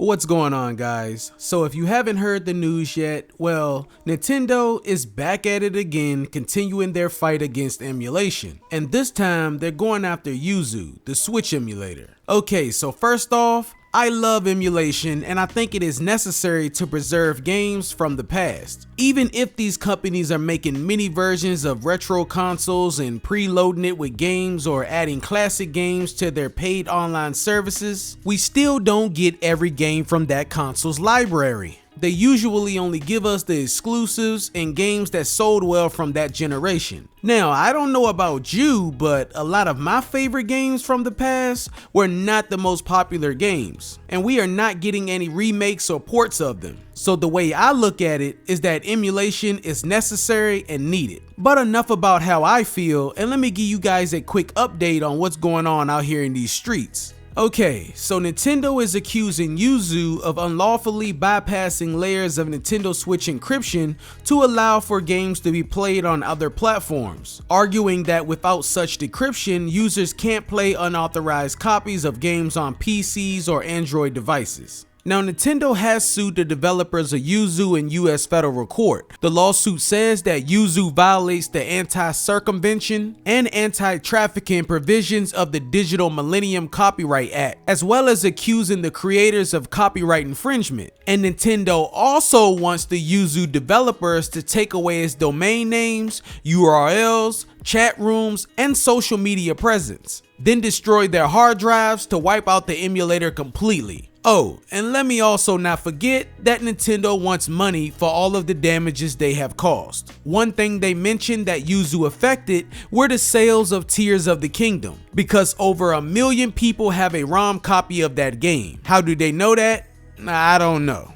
What's going on, guys? So if you haven't heard the news yet, well, Nintendo is back at it again, continuing their fight against emulation. And this time, they're going after Yuzu, the Switch emulator. Okay, so first off, I love emulation and I think it is necessary to preserve games from the past. Even if these companies are making mini versions of retro consoles and preloading it with games or adding classic games to their paid online services, we still don't get every game from that console's library. They usually only give us the exclusives and games that sold well from that generation. Now, I don't know about you, but a lot of my favorite games from the past were not the most popular games, and we are not getting any remakes or ports of them. So the way I look at it is that emulation is necessary and needed. But enough about how I feel, and let me give you guys a quick update on what's going on out here in these streets. Okay, so Nintendo is accusing Yuzu of unlawfully bypassing layers of Nintendo Switch encryption to allow for games to be played on other platforms, arguing that without such decryption, users can't play unauthorized copies of games on PCs or Android devices. Now, Nintendo has sued the developers of Yuzu in US federal court. The lawsuit says that Yuzu violates the anti-circumvention and anti-trafficking provisions of the Digital Millennium Copyright Act, as well as accusing the creators of copyright infringement. And Nintendo also wants the Yuzu developers to take away its domain names, URLs, chat rooms, and social media presence, then destroy their hard drives to wipe out the emulator completely. Oh, and let me also not forget that Nintendo wants money for all of the damages they have caused. One thing they mentioned that Yuzu affected were the sales of Tears of the Kingdom, because over 1 million people have a ROM copy of that game. How do they know that? I don't know.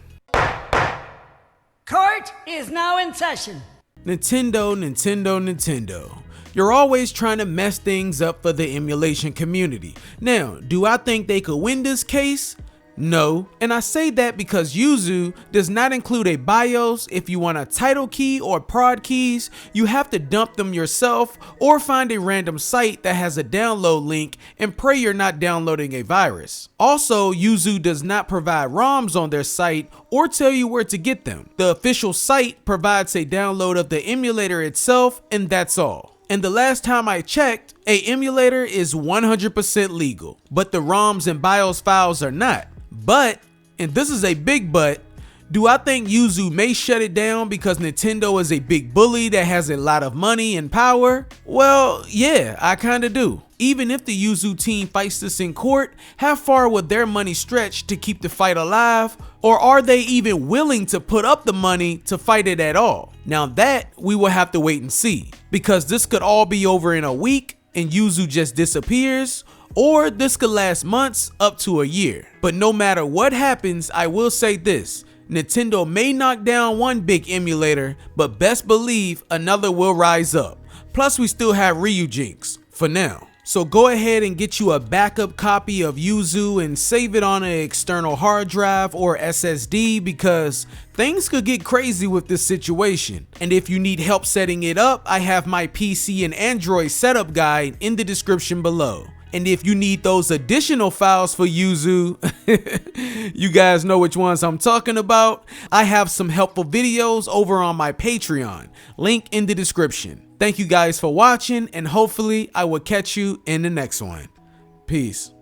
Court is now in session. Nintendo. You're always trying to mess things up for the emulation community. Now, do I think they could win this case? No, and I say that because Yuzu does not include a BIOS. If you want a title key or prod keys, you have to dump them yourself or find a random site that has a download link and pray you're not downloading a virus. Also, Yuzu does not provide ROMs on their site or tell you where to get them. The official site provides a download of the emulator itself, and that's all. And the last time I checked, a emulator is 100% legal, but the ROMs and BIOS files are not. But, and this is a big but, do I think Yuzu may shut it down because Nintendo is a big bully that has a lot of money and power? Well, yeah, I kinda do. Even if the Yuzu team fights this in court, how far would their money stretch to keep the fight alive? Or are they even willing to put up the money to fight it at all? Now that we will have to wait and see, because this could all be over in a week and Yuzu just disappears, or this could last months up to a year. But no matter what happens, I will say this: Nintendo may knock down one big emulator, but best believe another will rise up. Plus we still have Ryujinx for now. So go ahead and get you a backup copy of Yuzu and save it on an external hard drive or SSD, because things could get crazy with this situation. And if you need help setting it up, I have my PC and Android setup guide in the description below. And if you need those additional files for Yuzu, you guys know which ones I'm talking about. I have some helpful videos over on my Patreon, link in the description. Thank you guys for watching, and hopefully I will catch you in the next one. Peace.